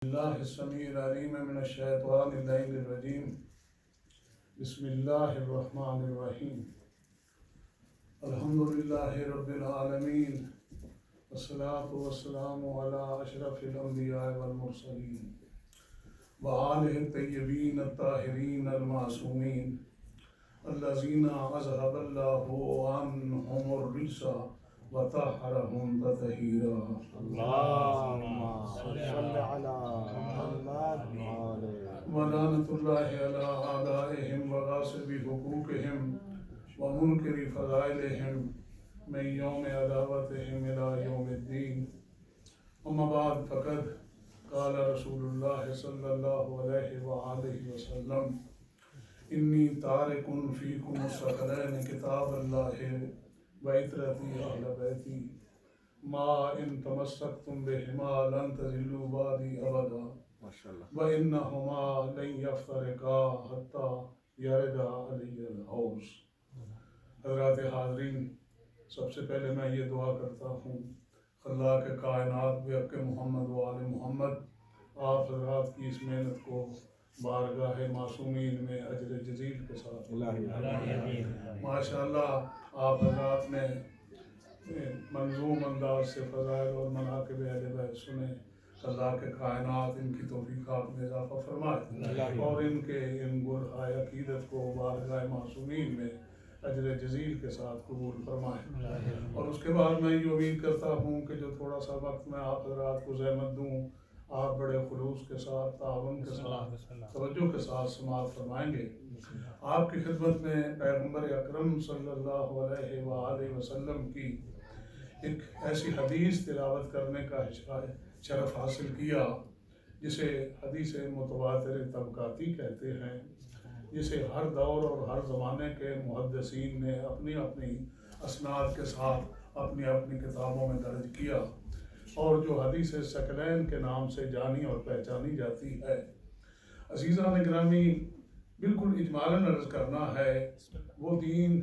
اللہ السمیع العلیم من الشیطان اللعین الرجیم بسم اللہ الرحمن الرحیم الحمدللہ رب العالمین والصلاة والسلام علی اشرف الانبیاء والمرسلین وآلہ الطیبین الطاہرین المعصومین الذین اذہب اللہ عنہم الرجس وطہرہم تطہیرا اللهم صل على محمد ولعنۃ اللہ علی اعدائہم وغاصب حقوقہم ومنکر فضائلہم من یوم عداوتہم الی یوم الدین اما بعد فقد قال رسول اللہ صلی اللہ علیہ وآلہ وسلم انی تارک فیکم الثقلین کتاب اللہ وعطرتی اہل بیتی ما ان تمسکتم بہما لن تضلوا بعدی ابدا وانہما لن یفترقا حتی یرد علی الحوض۔ حضرات حاضرین، سب سے پہلے میں یہ دعا کرتا ہوں خلاق کائنات بحق محمد و آل محمد آپ حضرات کی اس محنت کو بارگاہ معصومین میں اجر جزیل کے ساتھ ماشاءاللہ آپ حضرات نے منظوم انداز سے فضائل اور مناقب اہل بیت سنے۔ اللہ کے کائنات ان کی توفیقات میں اضافہ فرمائے اور ان کے ان برہائے عقیدت کو بارگاہ معصومین میں اجر جزیل کے ساتھ قبول فرمائے۔ اور اس کے بعد میں یہ امید کرتا ہوں کہ جو تھوڑا سا وقت میں آپ حضرات کو زحمت دوں، آپ بڑے خلوص کے ساتھ، تعاون کے ساتھ، توجہ کے ساتھ سماعت فرمائیں گے۔ آپ کی خدمت میں پیغمبر اکرم صلی اللہ علیہ وآلہ وسلم کی ایک ایسی حدیث تلاوت کرنے کا شرف حاصل کیا جسے حدیث متواتر طبقاتی کہتے ہیں، جسے ہر دور اور ہر زمانے کے محدثین نے اپنی اپنی اسناد کے ساتھ اپنی اپنی کتابوں میں درج کیا، اور جو حدیث ثقلین کے نام سے جانی اور پہچانی جاتی ہے۔ عزیزان گرامی، بالکل اجمالاً عرض کرنا ہے، وہ دین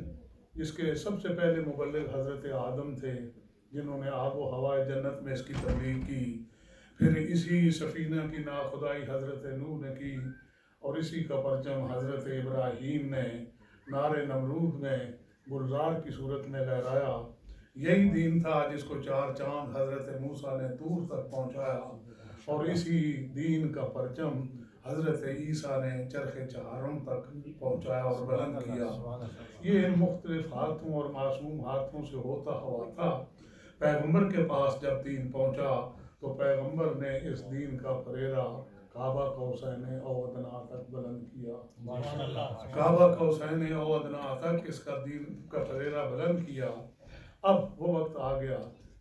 جس کے سب سے پہلے مبلغ حضرت آدم تھے، جنہوں نے آب و ہوائے جنت میں اس کی تبلیغ کی، پھر اسی سفینہ کی ناخدائی حضرت نوح نے کی، اور اسی کا پرچم حضرت ابراہیم نے نار نمرود میں گلزار کی صورت میں لہرایا۔ یہی دین تھا جس کو چار چاند حضرت موسیٰ نے دور تک پہنچایا، اور اسی دین کا پرچم حضرت عیسیٰ نے چرخ چہارم تک پہنچایا اور بلند کیا۔ یہ ان مختلف ہاتھوں اور معصوم ہاتھوں سے ہوتا ہوا تھا۔ پیغمبر کے پاس جب دین پہنچا تو پیغمبر نے اس دین کا پریرا کعبہ قوسین او ادنیٰ تک بلند کیا۔ کعبہ قوسین او ادنیٰ تک اس کا دین کا پریرا بلند کیا۔ اب وہ وقت آ گیا،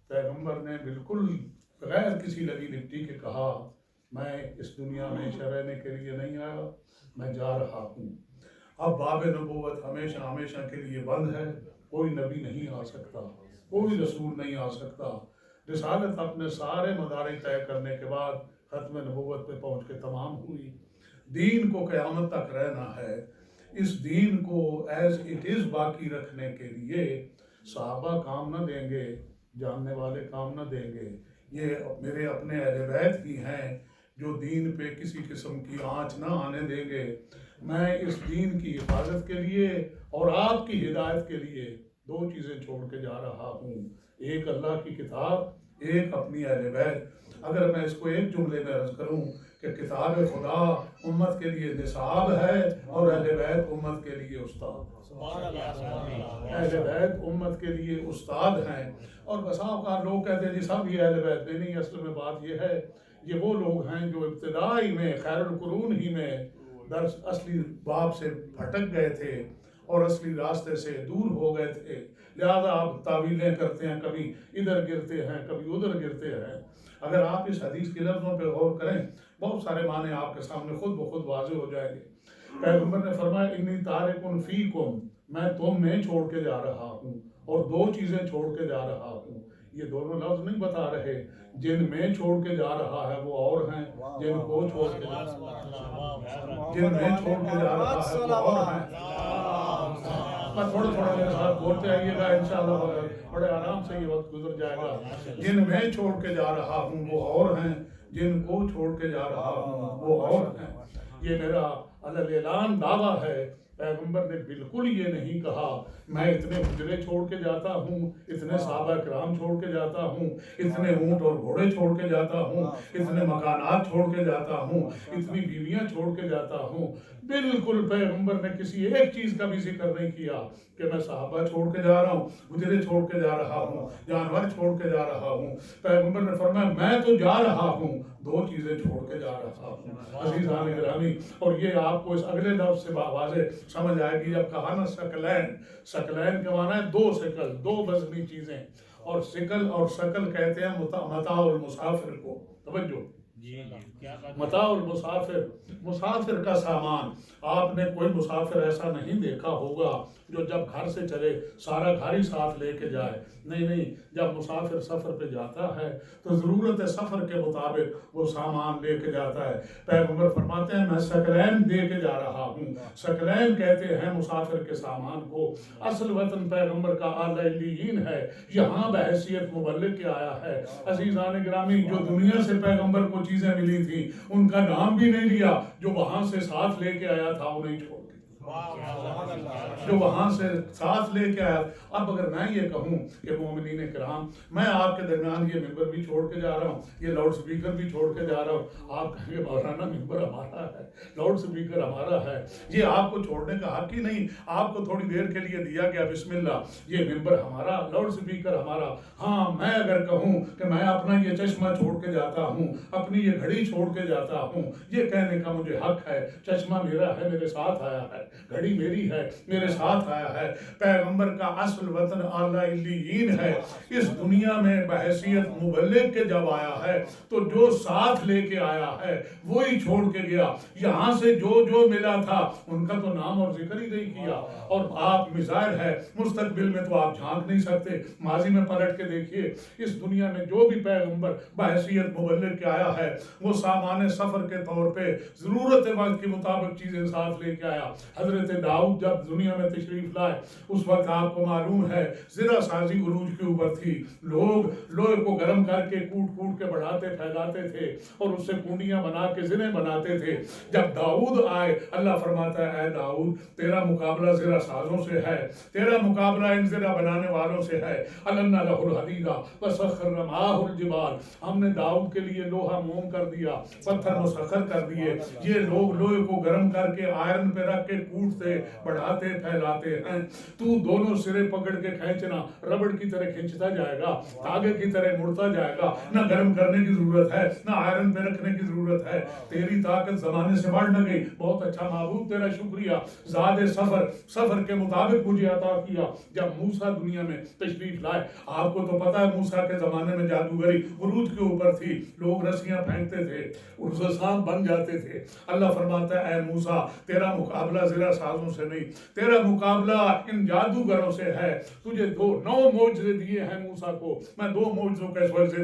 پیغمبر نے بالکل بغیر کسی لگی لپٹی کے کہا، میں اس دنیا میں رہنے کے لیے نہیں آیا، میں جا رہا ہوں۔ اب باب نبوت ہمیشہ ہمیشہ کے لیے بند ہے، کوئی نبی نہیں آ سکتا، کوئی رسول نہیں آ سکتا۔ رسالت اپنے سارے مدارک طے کرنے کے بعد ختم نبوت پہ پہنچ کے تمام ہوئی۔ دین کو قیامت تک رہنا ہے۔ اس دین کو ایز اٹ از باقی رکھنے کے لیے صحابہ کام نہ دیں گے، جاننے والے کام نہ دیں گے، یہ میرے اپنے اہل بیت ہی ہیں جو دین پہ کسی قسم کی آنچ نہ آنے دیں گے۔ میں اس دین کی حفاظت کے لیے اور آپ کی ہدایت کے لیے دو چیزیں چھوڑ کے جا رہا ہوں، ایک اللہ کی کتاب، ایک اپنی اہل بیت۔ اگر میں اس کو ایک جملے میں عرض کروں کہ کتاب خدا امت کے لیے نصاب ہے اور اہل بیت امت کے لیے استاد۔ اہل بیت امت کے لیے استاد ہیں۔ اور بسا اوقات لوگ کہتے ہیں جی سب یہ اہل بیت نہیں، اصل میں بات یہ ہے، یہ وہ لوگ ہیں جو ابتدائی میں خیر القرون ہی میں درس اصلی باب سے بھٹک گئے تھے اور اصلی راستے سے دور ہو گئے تھے، لہذا آپ تعویلیں کرتے ہیں، کبھی ادھر گرتے ہیں کبھی ادھر گرتے ہیں۔ اگر آپ اس حدیث کے لفظوں پہ غور کریں، بہت سارے معنی آپ کے سامنے خود بخود واضح ہو جائیں گے۔ پیغمبر نے فرمایا انی تارک فیکم، میں تم میں چھوڑ کے جا رہا ہوں، اور دو چیزیں چھوڑ کے جا رہا ہوں۔ یہ دونوں لفظ نہیں بتا رہے، جن میں چھوڑ کے جا رہا ہے وہ اور ہیں، جن کو چھوڑ کے جا رہا ہے، جن میں چھوڑ کے جا رہا ہے وہ اور ہیں۔ تھوڑا تھوڑا میرے ساتھ بولتے آئیے گا، انشاءاللہ بڑے آرام سے یہ وقت گزر جائے گا۔ جن میں چھوڑ کے جا رہا ہوں وہ اور ہیں جن کو چھوڑ کے جا رہا ہوں وہ اور ہیں۔ یہ میرا اعلان دعویٰ ہے، پیغمبر نے بالکل یہ نہیں کہا میں اتنے حجرے چھوڑ کے جاتا ہوں، اتنے صحابہ کرام چھوڑ کے جاتا ہوں، اتنے اونٹ اور گھوڑے چھوڑ کے جاتا ہوں، اتنے مکانات چھوڑ کے جاتا ہوں، اتنی بیویاں چھوڑ کے جاتا ہوں۔ بالکل پیغمبر نے کسی ایک چیز کا بھی ذکر نہیں کیا کہ میں صحابہ چھوڑ کے جا رہا ہوں، حجرے چھوڑ کے جا رہا ہوں، جانور چھوڑ کے جا رہا ہوں۔ پیغمبر نے فرمایا میں تو جا رہا ہوں، دو چیزیں چھوڑ کے جا رہا ہوں۔ عزیزان گرامی، اور یہ آپ کو اس اگلے لفظ سے واضح سمجھ آئے گی جب کہا نا ثقلین، ثقلین کے معنی ہے دو ثقل، دو وزنی چیزیں، اور ثقل اور ثقل کہتے ہیں متاع المسافر کو۔ توجہ، متاع المسافر، مسافر کا سامان۔ آپ نے کوئی مسافر ایسا نہیں دیکھا ہوگا جو جب گھر سے چلے سارا گھر ہی ساتھ لے کے جائے، نہیں، جب مسافر سفر پہ جاتا ہے تو ضرورت سفر کے مطابق وہ سامان لے کے جاتا ہے۔ پیغمبر فرماتے ہیں میں ثقلین دے کے جا رہا ہوں۔ ثقلین کہتے ہیں مسافر کے سامان کو۔ اصل وطن پیغمبر کا اعلی علیین ہے، یہاں بحیثیت مبلغ کے آیا ہے۔ عزیزان گرامی، جو دنیا سے پیغمبر کو چیزیں ملی تھی ان کا نام بھی نہیں لیا، جو وہاں سے ساتھ لے کے آیا تھا انہیں چھوڑ کے، جو وہاں سے ساتھ لے کے آیا۔ اب اگر میں یہ کہوں کہ مومنین کرام میں آپ کے درمیان یہ ممبر بھی چھوڑ کے جا رہا ہوں، یہ لاؤڈ سپیکر بھی چھوڑ کے جا رہا ہوں، آپ کہیں گے مولانا ممبر ہمارا ہے، لاؤڈ سپیکر ہمارا ہے، یہ آپ کو چھوڑنے کا حق ہی نہیں، آپ کو تھوڑی دیر کے لیے دیا گیا، بسم اللہ، یہ ممبر ہمارا، لاؤڈ سپیکر ہمارا۔ ہاں، میں اگر کہوں کہ میں اپنا یہ چشمہ چھوڑ کے جاتا ہوں، اپنی یہ گھڑی چھوڑ کے جاتا ہوں، یہ کہنے کا مجھے حق ہے، چشمہ میرا ہے، میرے ساتھ آیا ہے، گھڑی میری ہے، میرے ساتھ آیا ہے۔ پیغمبر کا اصل وطن اعلی علیین ہے، اس دنیا میں بحیثیت مبلغ کے جب آیا ہے تو جو ساتھ لے کے آیا ہے وہی چھوڑ کے گیا۔ یہاں سے جو ملا تھا ان کا تو نام اور ذکر ہی نہیں کیا، اور آپ مظاہر ہے مستقبل میں تو آپ جھانک نہیں سکتے، ماضی میں پلٹ کے دیکھیے، اس دنیا میں جو بھی پیغمبر بحیثیت مبلغ کے آیا ہے وہ سامان سفر کے طور پہ ضرورت وقت کے مطابق چیزیں ساتھ لے کے آیا۔ حضرت داؤد جب دنیا میں تشریف لائے اس وقت آپ کو معلوم ہے زرہ سازی عروج کے اوپر تھی، لوگ لوہے کو گرم کر کے کوٹ کے بڑھاتے پھیلاتے تھے اور اس سے کنڈیاں بنا کے زرے بناتے تھے۔ جب داؤد آئے اللہ فرماتا ہے اے داؤد تیرا مقابلہ زرہ سازوں سے ہے، تیرا مقابلہ ان زرہ بنانے والوں سے ہے۔ النا لہ الحدید وسخر معہ الجبال، ہم نے داؤد کے لیے لوہا موم کر دیا، پتھر مسخر کر دیے، یہ لوگ لوہے کو گرم کر کے آئرن پہ رکھ کے کوٹتے بڑھاتے پھیلاتے ہیں، تو دونوں سرے پکڑ کے کھینچنا، ربڑ کی طرح کھینچتا جائے گا، دھاگے کی طرح مڑتا جائے گا، نہ گرم کرنے کی ضرورت ہے نہ آئرن پہ رکھنے کی ضرورت ہے، تیری طاقت زمانے سے بڑھ نہ گئی، بہت اچھا معبود تیرا شکریہ، زاد سفر کے مطابق مجھے عطا کیا۔ جب موسیٰ دنیا میں تشریف لائے، آپ کو تو پتا ہے موسیٰ کے زمانے میں جادوگری عروج کے اوپر تھی، لوگ رسیاں پھینکتے تھے، عرض بن جاتے تھے۔ اللہ فرماتا ہے اے موسیٰ تیرا مقابلہ زرہ سازوں سے نہیں، تیرا مقابلہ ان جادوگروں سے ہے، تجھے 9 معجزے دیے ہیں موسیٰ کو، میں 2 معجزوں کا اس وقت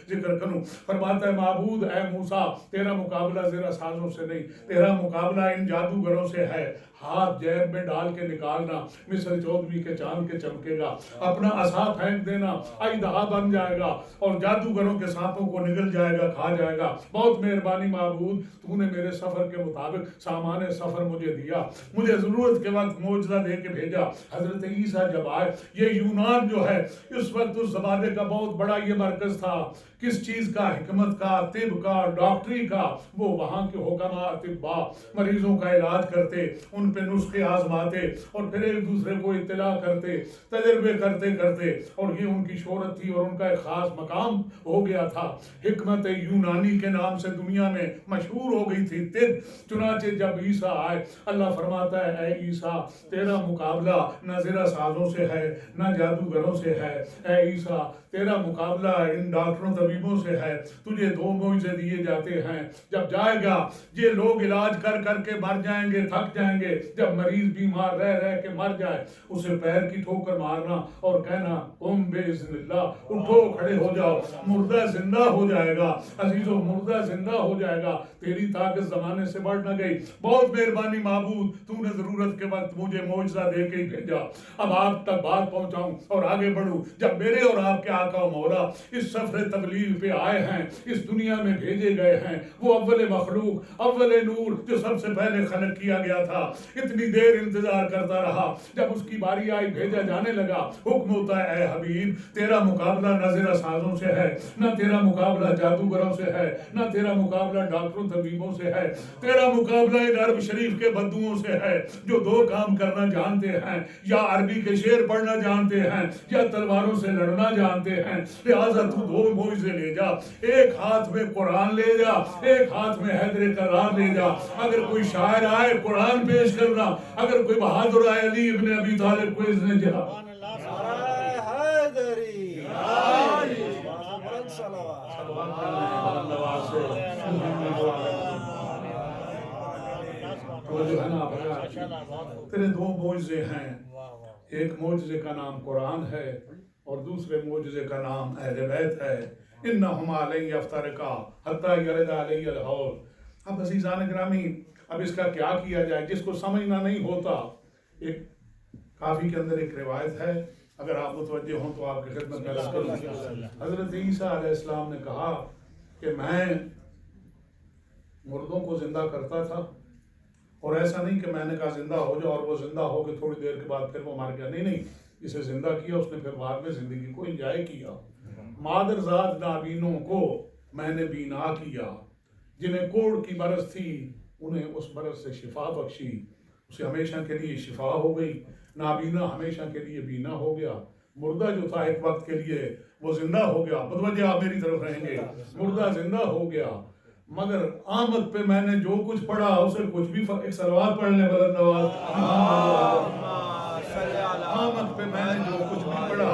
ذکر کروں۔ فرماتا ہے معبود اے موسیٰ تیرا مقابلہ زرہ سازوں سے نہیں، تیرا مقابلہ ان جادوگروں سے ہے، ہاتھ جیب میں ڈال کے نکالنا، مصر 14ویں کے چاند کے چمکے گا، اپنا عصا پھینک دینا، اژدہا بن جائے گا اور جادوگروں کے سانپوں کو نگل جائے گا، کھا جائے گا۔ بہت مہربانی معبود، تو نے میرے سفر کے مطابق سامان سفر مجھے دیا، مجھے ضرورت کے وقت معجزہ دے کے بھیجا۔ حضرت عیسیٰ جب آئے، یہ یونان جو ہے اس وقت اس زمانے کا بہت بڑا یہ مرکز تھا، کس چیز کا؟ حکمت کا، طب کا، ڈاکٹری کا۔ وہ وہاں کے حکماء اطباء مریضوں کا علاج کرتے، ان پہ نسخے آزماتے اور پھر ایک دوسرے کو اطلاع کرتے، تجربے کرتے اور یہ ان کی شہرت تھی اور ان کا ایک خاص مقام ہو گیا تھا۔ حکمت یونانی کے نام سے دنیا میں مشہور ہو گئی تھی طب۔ چنانچہ جب عیسیٰ آئے اللہ فرماتا ہے اے عیسیٰ تیرا مقابلہ نہ زرہ سازوں سے ہے نہ جادوگروں سے ہے، اے عیسیٰ تیرا مقابلہ ان ڈاکٹروں طبیبوں سے ہے، تجھے 2 معجزے دیے جاتے ہیں۔ جب جائے گا یہ لوگ علاج کر کے مر جائیں گے، تھک جائیں گے، جب مریض بیمار رہ کے مر جائے اسے پیر کی ٹھوکر مارنا اور کہنا قم باذن اللہ، اٹھو کھڑے ہو جاؤ، مردہ زندہ ہو جائے گا، عزیزو مردہ زندہ ہو جائے گا۔ تیری طاقت زمانے سے بڑھ نہ گئی، بہت مہربانی معبود، تو نے ضرورت کے وقت مجھے معجزہ دے کے ہی بھیجا، اب آپ تک بات پہنچاؤں اور آگے بڑھوں۔ جب میرے اور آپ کے آقا و مولا اس سفر تبلیغ پہ آئے ہیں، اس دنیا میں بھیجے گئے ہیں، وہ اول مخلوق، اول نور، جو سب سے پہلے خلق کیا گیا تھا، اتنی دیر انتظار کرتا رہا، جب اس کی باری آئی بھیجا جانے لگا، حکم ہوتا ہے اے حبیب تیرا مقابلہ نہ زرہ سازوں سے ہے، نہ تیرا مقابلہ جادوگروں سے ہے، نہ تیرا مقابلہ ڈاکٹروں طبیبوں سے ہے، تیرا مقابلہ ایک عرب شریف کے بدوؤں سے ہے جو دو کام کرنا جانتے ہیں، یا عربی کے شعر پڑھنا جانتے ہیں یا تلواروں سے لڑنا جانتے ہیں، لہٰذا تو دو معجزے لے جا، ایک ہاتھ میں قرآن لے جا، ایک ہاتھ میں حیدر کرار لے جا، اگر کوئی شاعر آئے قرآن پیش کرنا، اگر کوئی بہادر آئے علی ابن ابی طالب کو اذن جہاد۔ تیرے دو معجزے ہیں، ایک معجزے کا نام قرآن ہے اور دوسرے معجزے کا نام اہل بیت ہے۔ انہما لن یفترقا حتی یرد علی الحوض۔ اب عزیزان گرامی، اب اس کا کیا کیا جائے؟ جس کو سمجھنا نہیں ہوتا، ایک کافی کے اندر ایک روایت ہے، اگر آپ متوجہ ہوں تو آپ کی خدمت میں عرض کروں۔ حضرت عیسیٰ علیہ السلام نے کہا کہ میں مردوں کو زندہ کرتا تھا، اور ایسا نہیں کہ میں نے کہا زندہ ہو جاؤ اور وہ زندہ ہو کے تھوڑی دیر کے بعد پھر وہ مر گیا، نہیں، اسے زندہ کیا، اس نے پھر بعد میں زندگی کو انجوائے کیا۔ مادرزاد نابینوں کو میں نے بینا کیا، جنہیں کوڑ کی برس تھی انہیں اس برس سے شفا بخشی، اسے ہمیشہ کے لیے شفا ہو گئی، نابینا ہمیشہ کے لیے بینا ہو گیا، مردہ جو تھا ایک وقت کے لیے وہ زندہ ہو گیا، متوجہ آپ میری طرف رہیں گے، مردہ زندہ ہو گیا، مگر آمد پہ میں نے جو کچھ پڑھا اسے کچھ بھی ایک صلوات پڑھ لیں بلند آواز، آمد پہ میں نے جو کچھ بھی پڑھا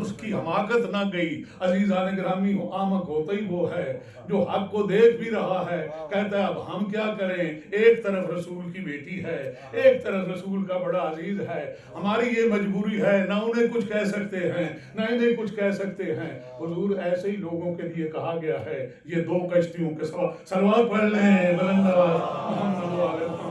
اس کی حماقت نہ گئی۔ عزیزان گرامی، آمد ہوتا ہی وہ ہے جو حق کو دیکھ بھی رہا ہے، کہتا ہے اب ہم کیا کریں، ایک طرف رسول کی بیٹی ہے، ایک طرف رسول کا بڑا عزیز ہے، ہماری یہ مجبوری ہے، نہ انہیں کچھ کہہ سکتے ہیں نہ انہیں کچھ کہہ سکتے ہیں۔ حضور ایسے ہی لوگوں کے لیے کہا گیا ہے، یہ دو کشتیوں کے صلوات پڑھ لیں بلند آواز، محمد و آل محمد،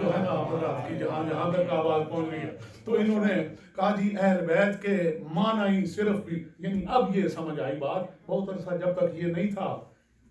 جو ہے نا آپ کی جہاں تک آواز پہنچ رہی ہے۔ تو انہوں نے کہا جی اہل بیت کے معنی ہی صرف بھی، یعنی اب یہ سمجھ آئی بات، بہت عرصہ جب تک یہ نہیں تھا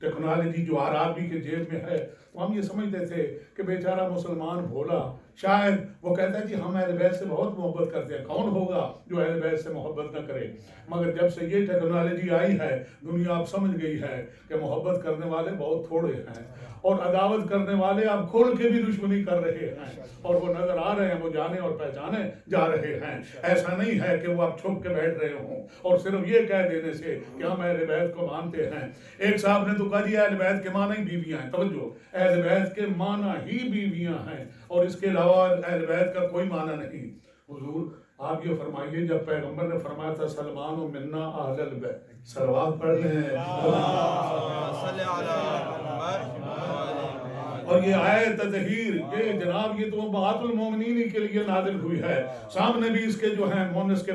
ٹیکنالوجی جو ہر آدمی کے جیب میں ہے، تو ہم یہ سمجھتے تھے کہ بیچارہ مسلمان بھولا، شاید وہ کہتا ہے جی ہم اہل بیت سے بہت محبت کرتے ہیں، کون ہوگا جو اہل بیت سے محبت نہ کرے؟ مگر جب سے یہ ٹیکنالوجی آئی ہے، دنیا اب سمجھ گئی ہے کہ محبت کرنے والے بہت تھوڑے ہیں، اور عداوت کرنے والے اب کھول کے بھی دشمنی کر رہے ہیں، اور وہ نظر آ رہے ہیں، وہ جانے اور پہچانے جا رہے ہیں۔ ایسا نہیں ہے کہ وہ اب چھپ کے بیٹھ رہے ہوں اور صرف یہ کہہ دینے سے کہ ہم اہل بیت کو مانتے ہیں۔ ایک صاحب نے تو کہا جی اہل بیت کے معنی ہی بیویاں ہیں، توجہ، اہل بیت کے معنی ہی بیویاں ہیں، اور اس کے علاوہ اہل بیت کا کوئی معنی نہیں۔ حضور آپ یہ فرمائیے، جب پیغمبر نے فرمایا تھا سلمان و منا اہل البیت، صلوات پڑھ لیں، اور یہ آیت تطہیر، یہ جناب یہ تو امہات المومنین کے لیے نازل ہوئی ہے، سامنے بھی اس کے جو ہیں مونس کے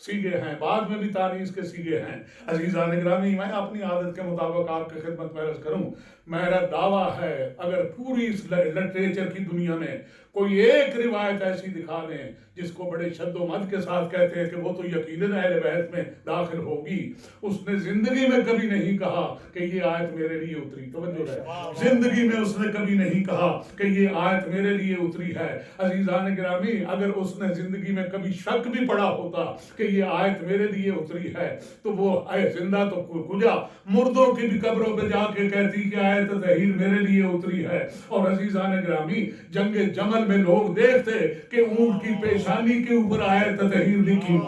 سیگے ہیں، بعد میں بھی تانیث کے سیگے ہیں۔ عزیزان گرامی، میں اپنی عادت کے مطابق آپ کی خدمت میں عرض کروں، میرا دعویٰ ہے اگر پوری اس لٹریچر کی دنیا میں کوئی ایک روایت ایسی دکھا دیں جس کو بڑے شد و مد کے ساتھ کہتے ہیں کہ وہ تو یقیناً اہل بیت میں داخل ہوگی، اس نے زندگی میں کبھی نہیں کہا کہ یہ آیت میرے لیے اتری، توجہ ہے، زندگی میں اس نے کبھی نہیں کہا کہ یہ آیت میرے لیے اتری ہے۔ عزیزان گرامی، اگر اس نے زندگی میں کبھی شک بھی پڑا ہوتا کہ یہ آیت میرے لیے اتری ہے تو وہ زندہ تو کجا مردوں کی بھی قبروں پہ جا کے کہتی کہ آیت تطہیر میرے لیے اتری ہے۔ اور عزیزان گرامی، جنگ جمل میں لوگ دیکھتے کہ اونٹ کی پیشانی کے اوپر آیت تطہیر لکھی،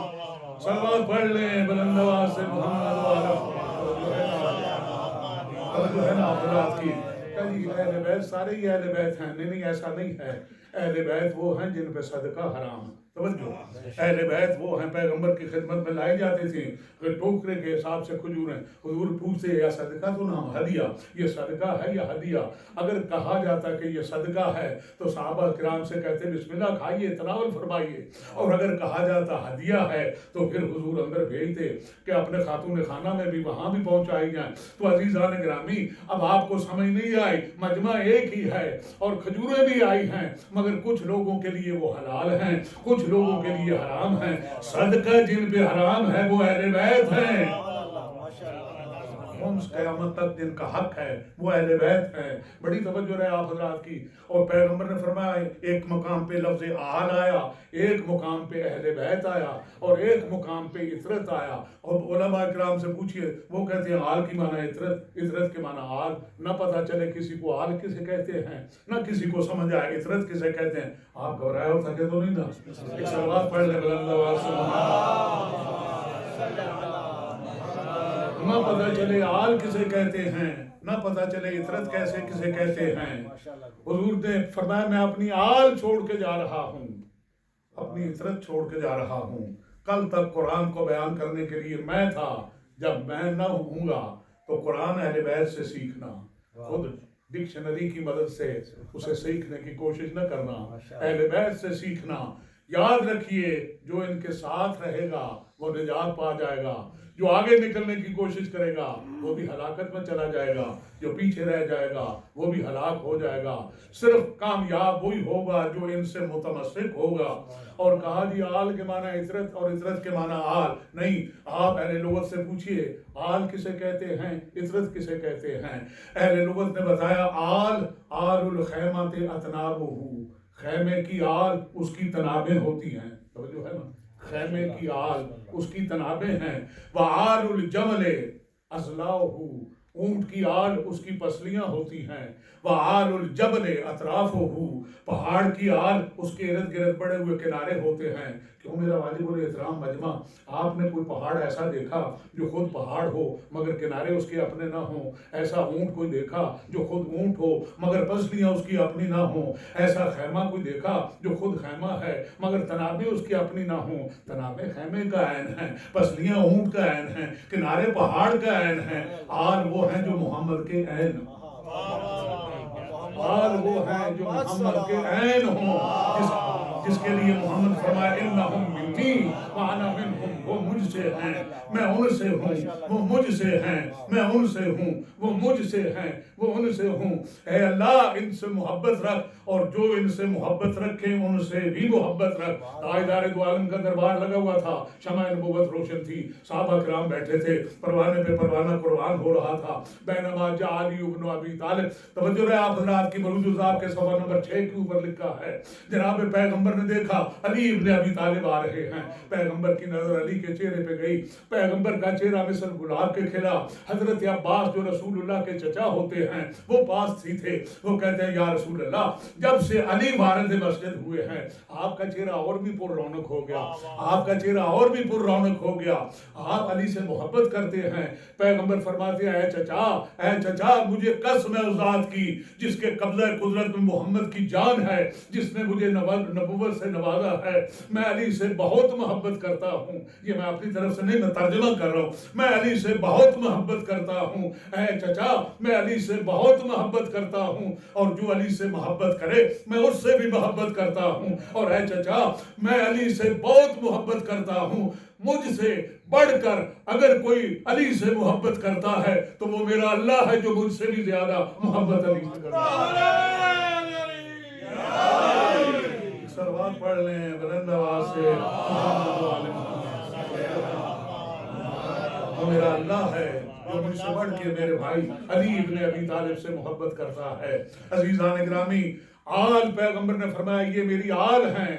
صلوات پڑھ لیں بلند آواز سے، محمد والا جو ہے نا حضرات کی کہ اہل بیت سارے ہی اہل بیت ہیں، نہیں ایسا نہیں ہے، اہل بیت وہ ہیں جن پہ صدقہ حرام ہے، توجہ، اہل بیت وہ ہیں پیغمبر کی خدمت میں لائے جاتے تھے، اگر ٹوکرے کے حساب سے کھجور ہیں، حضور پوچھتے یا صدقہ تو نہ ہدیہ، یہ صدقہ ہے یا ہدیہ؟ اگر کہا جاتا کہ یہ صدقہ ہے تو صحابہ کرام سے کہتے بسم اللہ کھائیے، تناول فرمائیے، اور اگر کہا جاتا ہدیہ ہے تو پھر حضور اندر بھیجتے کہ اپنے خاتون خانہ میں بھی وہاں بھی پہنچائی جائیں۔ تو عزیزان گرامی، اب آپ کو سمجھ نہیں آئی، مجمع ایک ہی ہے اور کھجوریں بھی آئی ہیں، مگر کچھ لوگوں کے لیے وہ حلال ہیں، کچھ لوگوں کے لیے حرام ہیں۔ صدقہ جن پہ حرام ہے وہ اہل بیت ہیں، خمس قیامت تک جن کا حق ہے وہ اہل بیت ہیں۔ بڑی توجہ رہے آپ حضرات کی۔ اور پیغمبر نے فرمایا ایک مقام پہ لفظ آل آیا، ایک مقام پہ اہل بیت آیا، اور ایک مقام پہ عطرت آیا۔ اور علماء کرام سے پوچھئے، وہ کہتے ہیں آل کی معنی عطرت، عطرت کے معنی آل، نہ پتہ چلے کسی کو آل کسے کہتے ہیں، نہ کسی کو سمجھ آئے عطرت کسے کہتے ہیں۔ آپ گھبرائے اور تھکے تو نہیں نا؟ ایک صلوات پڑھ لیں بلند آواز سے، نہ پتہ چلے آل کسے کہتے ہیں، نہ پتہ چلے عطرت کیسے کسے کہتے ہیں۔ حضور نے فرمایا میں اپنی آل چھوڑ کے جا رہا ہوں، اپنی عطرت چھوڑ کے جا رہا ہوں۔ کل تک قرآن کو بیان کرنے کے لیے میں تھا، جب میں نہ ہوں گا تو قرآن اہل بیت سے سیکھنا، خود ڈکشنری کی مدد سے اسے سیکھنے کی کوشش نہ کرنا، اہل بیت سے سیکھنا۔ یاد رکھیے جو ان کے ساتھ رہے گا وہ نجات پا جائے گا، جو آگے نکلنے کی کوشش کرے گا وہ بھی ہلاکت میں چلا جائے گا، جو پیچھے رہ جائے گا وہ بھی ہلاک ہو جائے گا۔ صرف کامیاب وہی ہوگا جو ان سے متمسک ہوگا۔ اور کہا جی آل کے معنی عطرت اور عطرت کے معنی آل نہیں، آپ اہل لغت سے پوچھئے آل کسے کہتے ہیں، عطرت کسے کہتے ہیں۔ اہل لغت نے بتایا آل الخیمہ اطنابہ، خیمے کی آل اس کی تنابیں ہوتی ہیں، توجہ ہے نا، خیمے کی آل اس کی تنابیں ہیں۔ وآل الجمل اضلاعہ، اونٹ کی آل اس کی پسلیاں ہوتی ہیں۔ وآل الجبل اطرافہ، پہاڑ کی آل اس کے ارد گرد بڑے ہوئے کنارے ہوتے ہیں۔ کیوں میرا واجب الاحترام مجمع، آپ نے کوئی پہاڑ ایسا دیکھا جو خود پہاڑ ہو مگر کنارے اس کے اپنے نہ ہوں؟ ایسا اونٹ کوئی دیکھا جو خود اونٹ ہو مگر پسلیاں اس کی اپنی نہ ہوں؟ ایسا خیمہ کوئی دیکھا جو خود خیمہ ہے مگر تنابیں اس کی اپنی نہ ہوں؟ تنابیں خیمے کا عین ہیں، پسلیاں اونٹ کا عین ہیں، کنارے پہاڑ کا عین ہیں۔ آل وہ ہیں جو محمد کے عین، آل وہ ہیں جو محمد کے عین ہوں، جس کے لیے محمد فرمایا انہم منی وانا منہم، وہ مجھ سے ہیں میں ان سے ہوں، وہ مجھ سے ہیں میں ان سے ہوں، وہ مجھ سے ہیں وہ ان سے ہوں۔ اے اللہ ان سے محبت رکھ، اور جو ان سے محبت رکھے ان سے بھی محبت رکھ۔ تاجدار دو عالم کا دربار لگا ہوا تھا، شمع نبوت روشن تھی، صحابہ کرام بیٹھے تھے، پروانے پہ پروانہ قربان ہو رہا تھا۔ بینما جاء علی بن ابی طالب، توجہ رہے آپ حضرات کی، مروج الزاب کے صفحہ نمبر 6 کے اوپر لکھا ہے، جناب پیغمبر نے دیکھا علی ابن ابی طالب آ رہے ہیں۔ پیغمبر کی نظر علی کے چہرے پہ گئی، پیغمبر کا چہرہ مثل گلاب کے کھلا۔ حضرت عباس جو رسول اللہ کے چچا ہوتے ہیں وہ پاس ہی تھے، وہ کہتے ہیں یا رسول اللہ جب سے علی وارد مسجد ہوئے ہیں آپ کا چہرہ اور بھی پر رونق ہو گیا، آپ کا چہرہ اور بھی پر رونق ہو گیا، آپ علی سے محبت کرتے ہیں۔ پیغمبر فرماتے ہیں اے چچا مجھے قسم ہے اس ذات کی جس کے قبضہ قدرت میں محمد کی جان ہے، جس نے مجھے نبوت سے نوازا ہے، میں علی سے بہت محبت کرتا ہوں۔ یہ میں اپنی طرف سے نہیں، میں ترجمہ کر رہا ہوں، میں علی سے بہت محبت کرتا ہوں۔ اے چچا میں علی سے بہت محبت کرتا ہوں، اور جو علی سے محبت کرے میں اس سے بھی محبت کرتا ہوں، اور اے چچا میں علی سے بہت محبت کرتا ہوں، مجھ سے بڑھ کر اگر کوئی علی سے محبت کرتا ہے تو وہ میرا اللہ ہے جو مجھ سے بھی زیادہ محبت علی سے کرتا ہے۔ سروات پڑھ لیں بلند آواز سے، وہ میرا اللہ ہے جو مجھ سے بڑھ کے میرے بھائی علی ابن ابی طالب سے محبت کرتا ہے۔ عزیزان گرامی، آل پیغمبر نے فرمایا یہ میری آل ہیں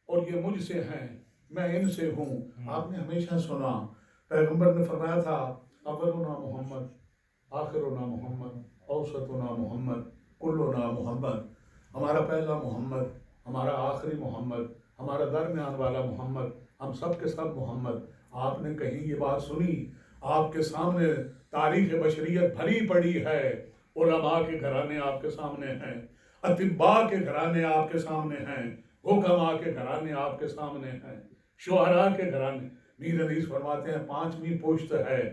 اور یہ مجھ سے ہیں، میں ان سے ہوں۔ آپ نے ہمیشہ سنا پیغمبر نے فرمایا تھا اولنا محمد، آخرنا محمد، اوسطنا محمد، کلنا محمد۔ ہمارا پہلا محمد، ہمارا آخری محمد، ہمارا درمیان والا محمد، ہم سب کے سب محمد۔ آپ نے کہیں یہ بات سنی؟ آپ کے سامنے تاریخ بشریت بھری پڑی ہے، علماء کے گھرانے آپ کے سامنے ہیں، اطباء کے گھرانے آپ کے سامنے ہیں، حکما کے گھرانے آپ کے سامنے ہیں، شعراء کے گھرانے. میر انیس فرماتے ہیں 5ویں پشت ہے.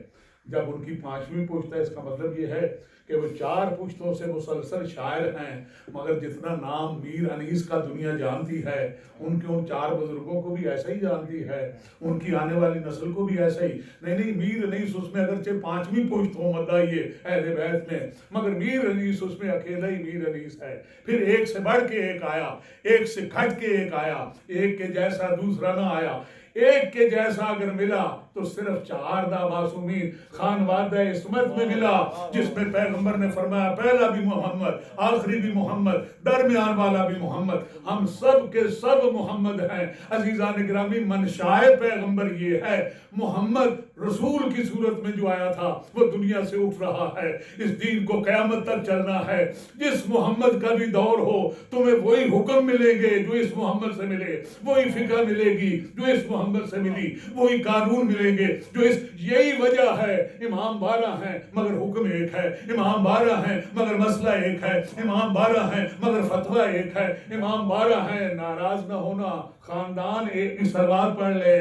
جب ان کی 5ویں پشت ہے اس کا مطلب یہ ہے کہ وہ 4 پشتوں سے مسلسل شاعر ہیں، مگر جتنا نام میر انیس کا دنیا جانتی ہے ان کے ان 4 بزرگوں کو بھی ایسا ہی جانتی ہے، ان کی آنے والی نسل کو بھی ایسا ہی. نہیں میر انیس اس میں اگرچہ 5ویں پشت ہو مدعی اہل بیت میں، مگر میر انیس اس میں اکیلا ہی میر انیس ہے. پھر ایک سے بڑھ کے ایک آیا، ایک سے گھٹ کے ایک آیا، ایک کے جیسا دوسرا نہ آیا. ایک کے جیسا اگر ملا تو صرف 4 معصومین خانوادہ عصمت میں ملا، جس میں پیغمبر نے فرمایا پہلا بھی محمد، آخری بھی محمد، درمیان والا بھی محمد، ہم سب کے سب محمد ہیں. عزیزان گرامی، منشائے پیغمبر یہ ہے، محمد رسول کی صورت میں جو آیا تھا وہ دنیا سے اٹھ رہا ہے. اس دین کو قیامت تک چلنا ہے. جس محمد کا بھی دور ہو تمہیں وہی حکم ملیں گے جو اس محمد سے ملے، وہی فقہ ملے گی جو اس محمد سے ملی، وہی قانون ملیں گے جو اس. یہی وجہ ہے امام 12 ہیں مگر حکم ایک ہے، امام 12 ہیں مگر مسئلہ ایک ہے، امام 12 ہیں مگر فتویٰ ایک ہے، امام 12 ہیں. ناراض نہ ہونا، خاندان ایک کی سلوات پڑھ لے.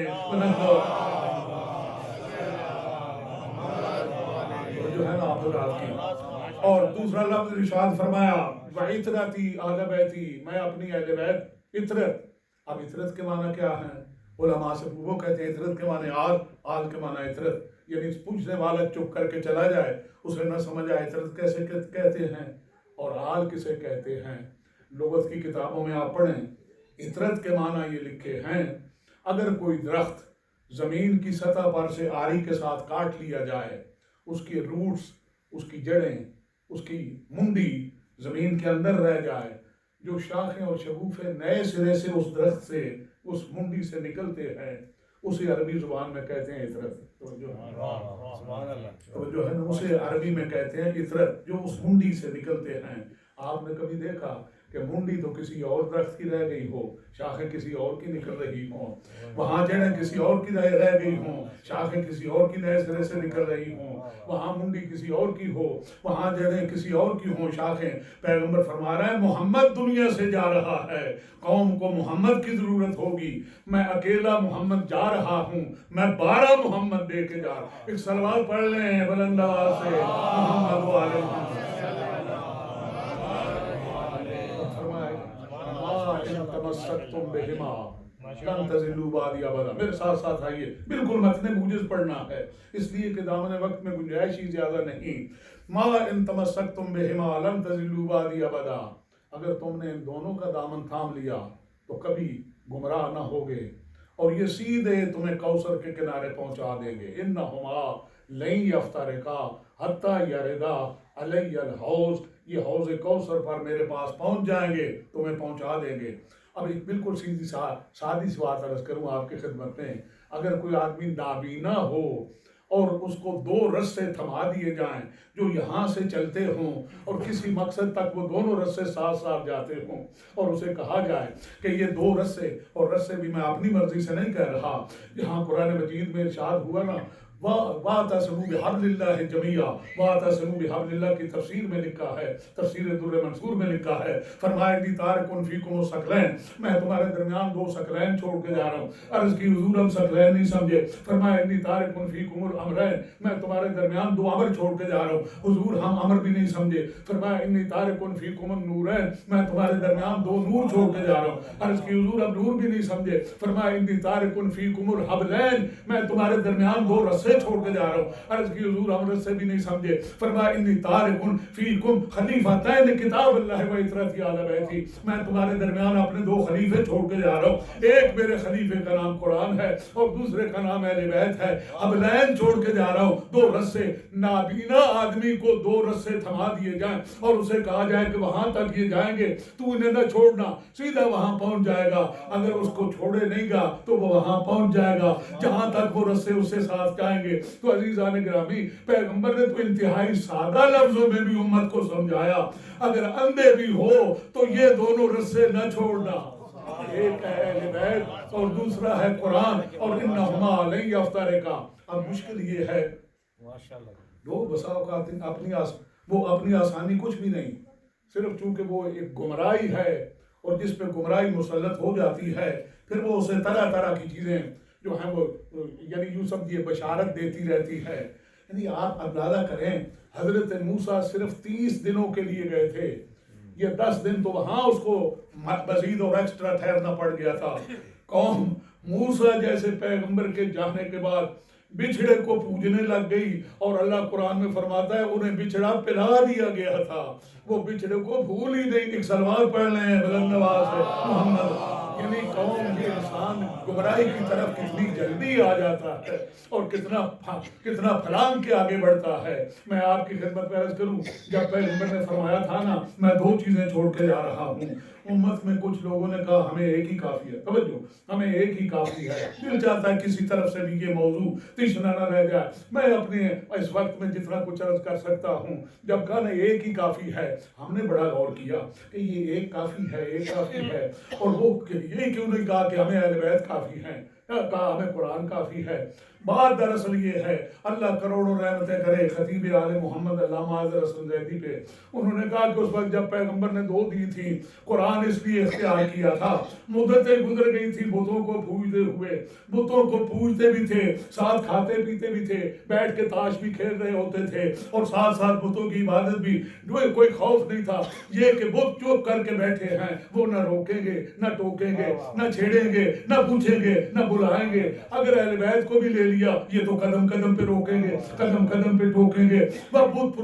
جو ہے نا آپ کی. اور دوسرا لفظ ارشاد فرمایا وَعِطْرَتِي اہل بیتی، میں اپنی اہل بیت عطرت. اب عطرت کے معنی کیا ہیں؟ علماء سے وہ کہتے ہیں عطرت کے معنی آل کے معنی عطرت، یعنی پوچھنے والا چپ کر کے چلا جائے، اسے نہ سمجھ آئے عطرت کیسے کہتے ہیں اور آل کسے کہتے ہیں. لغت کی کتابوں میں آپ پڑھیں، عطرت کے معنی یہ لکھے ہیں اگر کوئی درخت زمین کی سطح پر سے آری کے ساتھ کاٹ لیا جائے، اس کی روٹس، اس کی جڑیں، اس کی منڈی زمین کے اندر رہ جائے، جو شاخیں اور شگوفے نئے سرے سے اس درخت سے اس منڈی سے نکلتے ہیں، اسے عربی زبان میں کہتے ہیں عطرت. توجہ ہے نا، اسے عربی میں کہتے ہیں عطرت، جو اس منڈی سے نکلتے ہیں. آپ نے کبھی دیکھا کہ منڈی تو کسی اور درخت کی رہ گئی ہو، شاخیں کسی اور کی نکل رہی ہوں، وہاں جڑیں کسی اور کی رہ گئی ہوں، شاخیں کسی اور کی نئے سرے سے نکل رہی ہوں، وہاں منڈی کسی اور کی ہو، وہاں جڑیں کسی اور کی ہوں، شاخیں. پیغمبر فرما رہا ہے محمد دنیا سے جا رہا ہے، قوم کو محمد کی ضرورت ہوگی، میں اکیلا محمد جا رہا ہوں، میں 12 محمد دے کے جا رہا ہوں. ایک صلوات پڑھ لیں بلند آواز سے، محمد و آل محمد. تمسکتم بہما لن تضلوا بعدی ابدا. میرے ساتھ ساتھ آئیے، بالکل متن موجز پڑھنا ہے اس لیے کہ دامن وقت میں گنجائش ہی زیادہ نہیں. ما ان تمسکتم بہما لن تضلوا بعدی ابدا، اگر تم نے ان دونوں کا دامن تھام لیا تو کبھی گمراہ نہ ہوگے، اور یہ سیدھے تمہیں کوثر کے کنارے پہنچا دیں گے. انہما لن یفترقا حتی یردا علی الحوض، یہ حوض کوثر پر میرے پاس پہنچ جائیں گے، تمہیں پہنچا دیں گے. اب ایک بالکل سیدھی سادی سی بات عرض کروں آپ کی خدمت میں، اگر کوئی آدمی نابینا ہو اور اس کو 2 رسے تھما دیے جائیں جو یہاں سے چلتے ہوں اور کسی مقصد تک وہ دونوں رسے ساتھ ساتھ جاتے ہوں، اور اسے کہا جائے کہ یہ 2 رسے، اور رسے بھی میں اپنی مرضی سے نہیں کہہ رہا، یہاں قرآن مجید میں ارشاد ہوا نا وَاعْتَصِمُوا بِحَبْلِ اللَّهِ جَمِيعًا، وَاعْتَصِمُوا بِحَبْلِ اللَّهِ کی تفسیر میں لکھا ہے، تفسیر در منصور میں لکھا ہے، فرمایا انی تارک فیکم الثقلین، میں تمہارے درمیان 2 ثقلین چھوڑ کے جا رہا ہوں. عرض کی حضور ہم ثقلین نہیں سمجھے، فرمایا انی تارک فیکم الامرین، میں تمہارے درمیان 2 امر چھوڑ کے جا رہا ہوں. حضور ہم امر بھی نہیں سمجھے، فرمایا انی تارک فیکم النورین، میں تمہارے درمیان 2 نور چھوڑ کے جا رہا ہوں. عرض کی حضور ہم نور بھی نہیں سمجھے، فرمایا انی تارک فیکم الحبلین، میں تمہارے درمیان 2 رسے چھوڑ کے جا رہا ہوں. عرض کی حضور ہم رسے بھی نہیں سمجھے، فرمایا انی تارک فیکم خلیفتین کتاب اللہ و عطرتی اہل بیتی، میں تمہارے درمیان اپنے 2 خلیفے چھوڑ کے جا رہا ہوں. ایک میرے خلیفے کا نام قرآن ہے اور دوسرے کا نام اہل بیت ہے. حبلین چھوڑ کے جا رہا ہوں، 2 رسے. نابینا آدمی کو 2 رسے تھما دیے جائیں اور اسے کہا جائے کہ وہاں تک یہ جائیں گے، تو انہیں نہ چھوڑنا، سیدھا وہاں پہنچ جائے گا. اگر اس کو چھوڑے نہیں گا تو وہ وہاں پہنچ جائے گا جہاں تک وہ رسے اس سے ساتھ جائیں گے. تو عزیزان گرامی، پیغمبر نے تو انتہائی سادہ لفظوں میں بھی امت کو سمجھایا، اگر اندھے بھی ہو تو یہ دونوں رسے نہ چھوڑنا. ایک ہے اہل بیت اور دوسرا ہے قرآن، اور انہما لن یفترقا. اب مشکل یہ ہے لوگ بسا اوقات اپنی آسانی کچھ بھی نہیں، صرف چونکہ وہ ایک گمراہی ہے اور جس پہ گمراہی مسلط ہو جاتی ہے پھر وہ اسے طرح طرح کی چیزیں جو ہیں وہ یعنی یوں سمجھیے بشارت دیتی رہتی ہے. یعنی آپ اندازہ کریں حضرت موسیٰ صرف 30 دنوں کے لیے گئے تھے، یہ 10 دن تو وہاں اس کو مزید اور ایکسٹرا ٹھہرنا پڑ گیا تھا. قوم موسیٰ جیسے پیغمبر کے جانے کے بعد بچھڑے کو پوجنے لگ گئی، اور اللہ قرآن میں فرماتا ہے انہیں بچھڑا پلا دیا گیا تھا، وہ بچھڑے کو بھول ہی نہیں. ایک سلوات پڑھ لیں بلند آواز سے محمد. یعنی قوم یہ انسان گمراہی کی طرف کتنی جلدی آ جاتا ہے اور کتنا پھلانگ کے آگے بڑھتا ہے. میں آپ کی خدمت میں عرض کروں، جب پیغمبر نے فرمایا تھا نا میں 2 چیزیں چھوڑ کے جا رہا ہوں، امت میں کچھ لوگوں نے کہا ہمیں ایک ہی کافی ہے. توجہ، ہمیں ایک ہی کافی ہے. دل چاہتا ہے کسی طرف سے بھی یہ موضوع تشنا نہ رہ جائے. میں اپنے اس وقت میں جتنا کچھ عرض کر سکتا ہوں، جب کہا نا ایک ہی کافی ہے، ہم نے بڑا غور کیا کہ یہ ایک کافی ہے، ایک کافی ہے. اور وہ یہ کیوں نہیں کہا کہ ہمیں اہل بیت کافی ہیں، کہا ہمیں قرآن کافی ہے. بات دراصل یہ ہے، اللہ کروڑوں رحمتیں کرے خطیب آل محمد علامہ حضرت حسن زیدی پہ. انہوں نے کہا کہ اس وقت جب پیغمبر نے 2 دی تھی، قرآن اس لیے اختیار کیا تھا، مدتیں گزر گئی تھی بتوں کو پوجتے ہوئے، بتوں کو پوجتے بھی تھے، ساتھ کھاتے پیتے بھی تھے، بیٹھ کے تاش بھی کھیل رہے ہوتے تھے، اور ساتھ ساتھ بتوں کی عبادت بھی. کوئی خوف نہیں تھا. یہ کہ بت چپ کر کے بیٹھے ہیں، وہ نہ روکیں گے، نہ ٹوکیں گے، نہ چھیڑیں گے، نہ پوچھیں گے، نہ بلائیں گے. اگر اہل بیت کو بھی لے لیا، یہ تو قدم قدم پہ روکیں گے، قدم قدم پہ ٹوکیں گے. وہ بت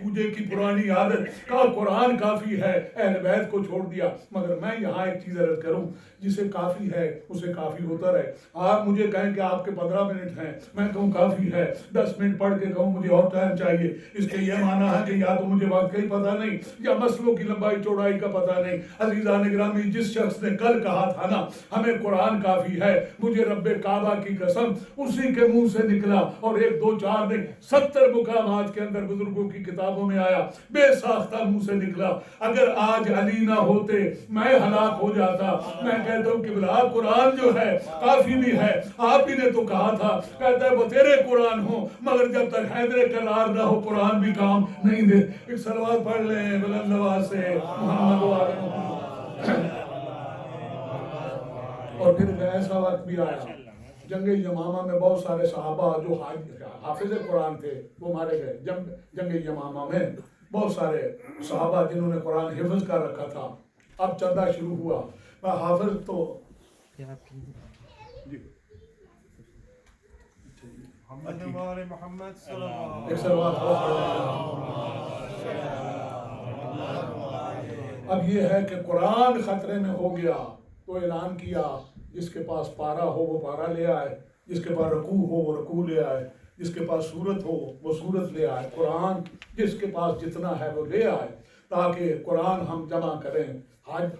پوجے کی پرانی عادت کا قرآن کافی ہے، اہل بیت کو چھوڑ دیا. مگر میں یہاں ایک چیز عرض کروں، جسے کافی ہے اسے کافی ہوتا رہے. آپ مجھے کہیں کہ آپ کے 15 منٹ ہیں، میں کہوں کافی ہے، 10 منٹ پڑھ کے کہوں مجھے اور ٹائم چاہیے، اس کے یہ معنی ہے کہ یا تو مجھے وقت کا ہی پتہ نہیں یا مسئلوں کی لمبائی چوڑائی کا پتہ نہیں. عزیزان گرامی، جس شخص نے کل کہا تھا نا ہمیں قرآن کافی ہے، مجھے رب کعبہ کی قسم اسی کے منہ سے نکلا، اور 1 2 4 نہیں 70 مقامات کے اندر بزرگوں کی کتابوں میں آیا، بے ساختہ منہ سے نکلا. اگر آج علی نہ ہوتے میں ہلاک ہو جاتا. میں کہتا ہوں کہ بلا قرآن جو ہے کافی بھی ہے، آپ ہی نے تو کہا تھا، کہتا ہے وہ تیرے قرآن ہو مگر جب تک حیدر کرار نہ ہو قرآن بھی کام نہیں دے. ایک صلوات پڑھ لیں بلند آواز سے محمد و آل محمد. اور پھر ایسا وقت بھی آیا جنگ یمامہ میں بہت سارے صحابہ جو حافظ قرآن تھے وہ مارے گئے. جنگ یمامہ میں بہت سارے صحابہ جنہوں نے قرآن حفظ کر رکھا تھا. اب چندہ شروع ہوا، میں حافظ تو محمد صلی اللہ ایک سلوات. اب یہ ہے کہ قرآن خطرے میں ہو گیا تو اعلان کیا جس کے پاس پارا ہو وہ پارا لے آئے، جس کے پاس رکوع ہو وہ رکوع لے آئے، جس کے پاس سورت ہو وہ سورت لے آئے. قرآن جس کے پاس جتنا ہے وہ لے آئے تاکہ قرآن ہم جمع کریں.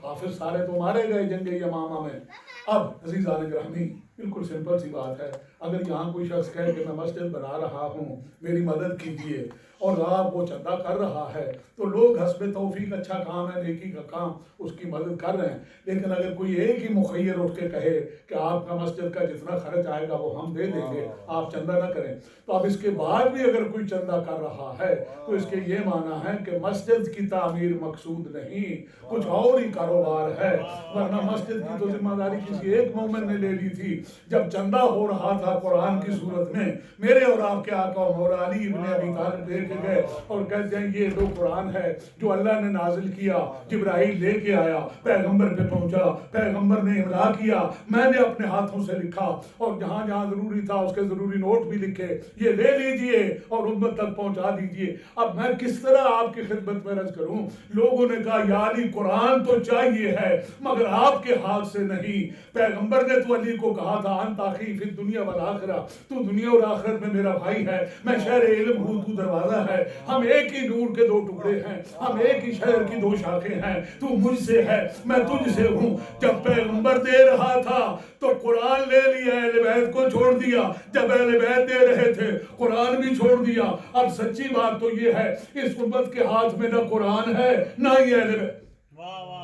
حافظ سارے تو مارے گئے جنگ یمامہ میں. اب عزیزان گرامی بالکل سمپل سی بات ہے، اگر یہاں کوئی شخص کہے کہ میں مسجد بنا رہا ہوں میری مدد کیجیے، اور آپ وہ چندہ کر رہا ہے تو لوگ حسب توفیق اچھا کام ہے، نیکی کا کام، اس کی مدد کر رہے ہیں. لیکن اگر کوئی ایک ہی مخیر اٹھ کے کہے کہ آپ کا مسجد کا جتنا خرچ آئے گا وہ ہم دے دیں گے، آپ چندہ نہ کریں، تو اب اس کے بعد بھی اگر کوئی چندہ کر رہا ہے تو اس کے یہ معنی ہے کہ مسجد کی تعمیر مقصود نہیں، کچھ اور ہی کاروبار ہے. ورنہ مسجد کی تو ذمہ داری کسی ایک مومن نے لے لی تھی. جب چندہ ہو رہا تھا قرآن کی صورت میں، میرے اور آپ کے آقا مولا علی ابن ابی طالب لے کے گئے اور کہتے ہیں یہ وہ قرآن ہے جو اللہ نے نازل کیا، جبرائیل لے کے آیا، پیغمبر پہ پہنچا، پیغمبر نے املا کیا، میں نے اپنے ہاتھوں سے لکھا، اور جہاں جہاں ضروری تھا اس کے ضروری نوٹ بھی لکھے، یہ لے لیجئے اور امت تک پہنچا دیجئے. اب میں کس طرح آپ کی خدمت میں عرض کروں؟ لوگوں نے کہا یا علی قرآن تو چاہیے ہے مگر آپ کے ہاتھ سے نہیں. پیغمبر نے تو علی کو کہا تھا انت اخی فی الدنیا والآخرہ، تو دنیا اور آخرت میں میرا بھائی ہے، میں شہر علم ہوں تو دروازہ ہے، ہم ایک ہی نور کے 2 ٹکڑے ہیں، ہم ایک ہی شہر کی 2 شاخیں ہیں، تو مجھ سے ہے میں تجھ سے ہوں. جب پیغمبر دے رہا تھا تو قرآن لے لیا، اہل بیت کو چھوڑ دیا. جب اہل بیت دے رہے تھے قرآن بھی چھوڑ دیا. اب سچی بات تو یہ ہے اس امت کے ہاتھ میں نہ قرآن ہے نہ ہی اہل بیت.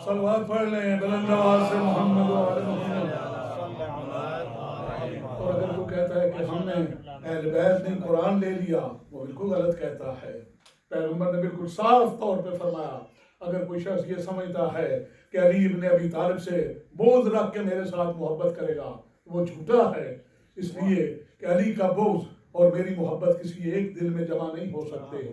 صلوات پڑھ لیں بلند آواز سے محمد و آل محمد. اور اگر وہ کہتا ہے کہ ہم نے اہل بیت نے قرآن لے لیا وہ بالکل غلط کہتا ہے. پیغمبر نے بالکل صاف طور پہ فرمایا اگر کوئی شخص یہ سمجھتا ہے کہ علی ابن ابی طالب سے بغض رکھ کے میرے ساتھ محبت کرے گا وہ جھوٹا ہے، اس لیے کہ علی کا بغض اور میری محبت کسی ایک دل میں جمع نہیں ہو سکتے۔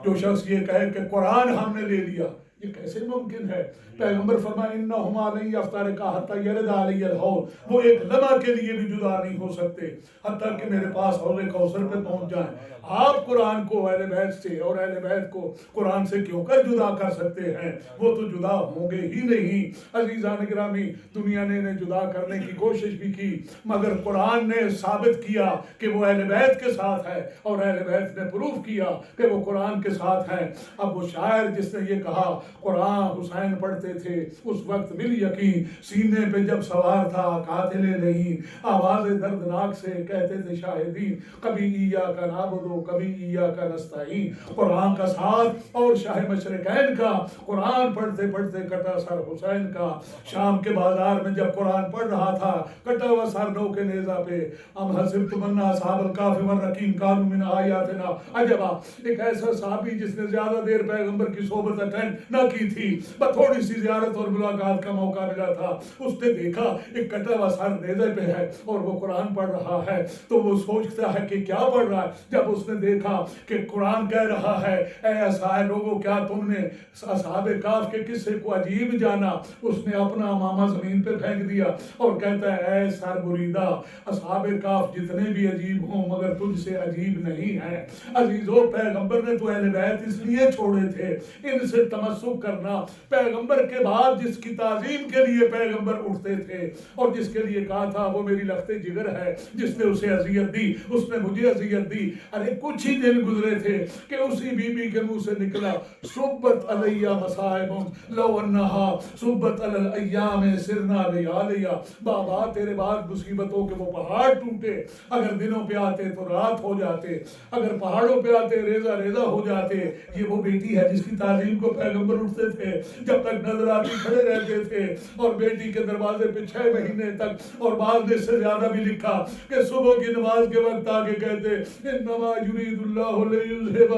جو شخص یہ کہے کہ قرآن ہم نے لے لیا، یہ کیسے ممکن ہے؟ پیغمبر فرمائے انہما لن یفترقا حتی یرد علی الحوض، وہ ایک لمحہ کے لیے بھی جدا نہیں ہو سکتے حتیٰ کہ میرے پاس حوض کوثر پہ پہنچ جائیں۔ آپ قرآن کو اہل بیت سے اور اہل بیت کو قرآن سے کیوں کر جدا کر سکتے ہیں؟ وہ تو جدا ہوں گے ہی نہیں۔ عزیزان گرامی، دنیا نے انہیں جدا کرنے کی کوشش بھی کی، مگر قرآن نے ثابت کیا کہ وہ اہل بیت کے ساتھ ہے، اور اہل بیت نے پروف کیا کہ وہ قرآن کے ساتھ ہیں۔ اب وہ شاعر جس نے یہ کہا قرآن حسین پڑھتے تھے اس وقت بال یقین، سینے پہ جب سوار تھا قاتل نہیں، آواز دردناک سے کہتے تھے شاہدین، کبھی ایاک نعبد و کبھی ایاک نستعین۔ قرآن کا ساتھ اور شاہ مشرقین کا، قرآن پڑھتے پڑھتے کٹا سر حسین کا۔ شام کے بازار میں جب قرآن پڑھ رہا تھا کٹا ہوا سر نو کے نیزہ پہ، ام حسبتم ان اصحاب الکہف والرقیم کانوا من آیاتنا عجبا، ایک ایسا صحابی جس نے زیادہ دیر پیغمبر کی صحبت اٹینڈ نہ کی تھی، بس تھوڑی سی زیارت اور ملاقات کا موقع ملا تھا، اس نے دیکھا ایک کٹا ہوا سر نیزے پہ ہے اور وہ قرآن پڑھ رہا ہے، تو وہ سوچتا ہے کہ کیا پڑھ رہا ہے۔ جب اس نے دیکھا کہ قرآن کہہ رہا ہے اے اصحاب لوگوں کیا تم نے اصحاب کہف کے قصے کو عجیب جانا، اس نے اپنا امامہ زمین پہ پھینک دیا اور کہتا ہے اے سر بریدہ، اصحاب کہف جتنے بھی عجیب ہوں مگر تجھ سے عجیب نہیں ہے۔ عزیزو، پیغمبر نے تو اہل بیت اس لیے چھوڑے تھے، ان سے تمسک کرنا۔ پیغمبر کے بعد جس کی تعظیم کے لیے پیغمبر اٹھتے تھے اور جس کے لیے کہا تھا وہ میری لخت جگر ہے، جس نے اسے اذیت دی اس نے مجھے اذیت دی، ارے کچھ ہی دن گزرے تھے کہ اسی بی بی کے منہ سے نکلا صبت علیہ مصائب لو انہا صبت علی الایام سرنا لیالیا، بابا تیرے بعد مصیبتوں کے وہ پہاڑ ٹوٹے، اگر دنوں پہ آتے تو رات ہو جاتے، اگر پہاڑوں پہ آتے ریزہ ریزہ ہو جاتے۔ یہ وہ بیٹی ہے جس کی تعظیم کو پیغمبر اٹھتے تھے، جب تک نظر آتی کھڑے رہتے تھے، اور بیٹی کے دروازے پہ 6 مہینے تک، اور بعد نے اس سے زیادہ بھی لکھا کہ صبح کی نماز کے وقت آگے کہتے انما یرید اللہ لیذھب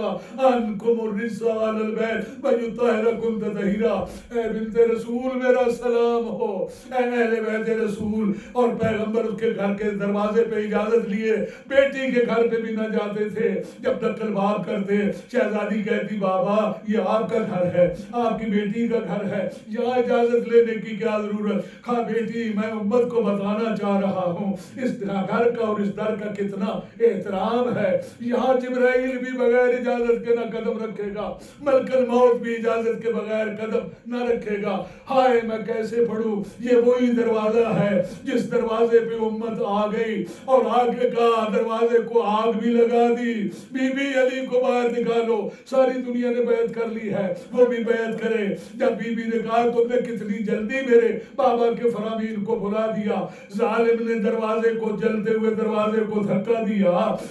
عنکم الرجس اہل البیت ویطہرکم تطہیرا، اے بنت رسول میرا سلام ہو، اے اہل بیت رسول۔ اور پیغمبر اس کے گھر کے دروازے پہ اجازت لیے بیٹی کے گھر پہ بھی نہ جاتے تھے، جب دخل باب کرتے شہزادی کہتی بابا یہ آپ کا گھر ہے، آپ کی بیٹی کا گھر ہے، یہاں اجازت لینے کی کیا ضرورت؟ کہا بیٹی میں امت کو بتانا چاہ رہا ہوں اس گھر کا اور اس در کا کتنا احترام ہے، یہاں جبرائیل بھی بغیر اجازت کے نہ قدم رکھے گا، ملک الموت بھی اجازت کے بغیر قدم نہ رکھے گا۔ ہائے میں کیسے پڑھوں؟ یہ وہی دروازہ ہے جس دروازے پہ امت آ گئی اور آگے کا دروازے کو آگ بھی لگا دی، بی بی علی کو باہر نکالو، ساری دنیا نے بیعت کر لی ہے وہ بھی بیعت کرے۔ جب بی بی نے کہا تم نے کتنی جلدی میرے بابا کے فرامین کو بلا دیا، ظالم نے دروازے کو جلتے ہوئے دروازے کو دھکا دیا،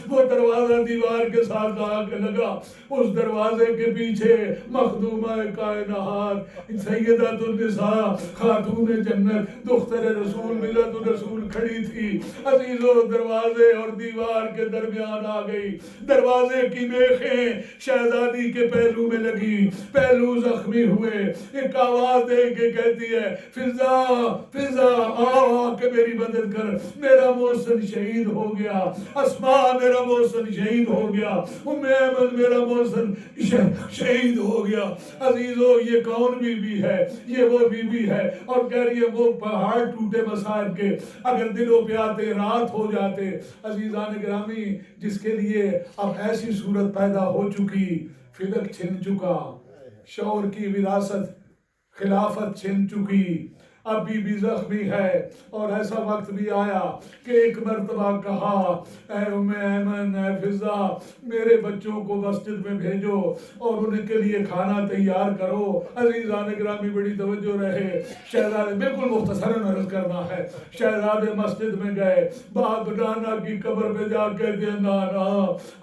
وہ دروازہ دیوار کے ساتھ آگ لگا، اس دروازے کے پیچھے مخدومہ کائنات سیدۃ النساء خاتون جنت دختر رسول ملت الرسول کھڑی تھی۔ عزیزو دروازے اور دیوار کے درمیان آ گئی، دروازے کی میخیں شہزادی کے پہلو میں لگی، پہلو زخمی ہوئے، ایک آواز دے کے کہتی ہے فضا فضا آ کے میری مدد کر، میرا محسن شہید ہو گیا، اسماء میرا محسن شہید ہو گیا، ام ایمن میرا محسن شہید ہو گیا۔ عزیزو یہ کون بی بی ہے؟ یہ وہ بی بی ہے، اور کہہ رہی ہے وہ پہاڑ ٹوٹے مصائب کے، اگر دنوں پہ آتے رات ہو جاتے۔ عزیزان گرامی، جس کے لیے اب ایسی صورت پیدا ہو چکی، فلک چھن چکا، شور کی وراثت خلافت چھن چکی، اب بھی زخمی ہے، اور ایسا وقت بھی آیا کہ ایک مرتبہ کہا اے ام ایمن اے فضا میرے بچوں کو مسجد میں بھیجو اور ان کے لیے کھانا تیار کرو۔ عزیزان گرامی بڑی توجہ رہے، شہزادے بالکل مختصراً عرض کرنا ہے، شہزادے مسجد میں گئے، باپ نانا کی قبر پہ جا کے دے نانا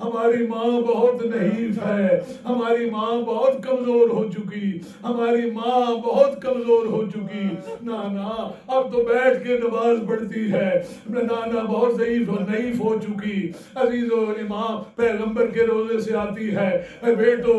ہماری ماں بہت نحیف ہے، ہماری ماں بہت کمزور ہو چکی، ہماری ماں بہت کمزور ہو چکی، نانا اب تو بیٹھ کے نماز پڑھتی ہے، نانا بہت ضعیف اور نحیف ہو چکی، عزیز و امام پیغمبر کے روزے سے آتی ہے، اے بیٹو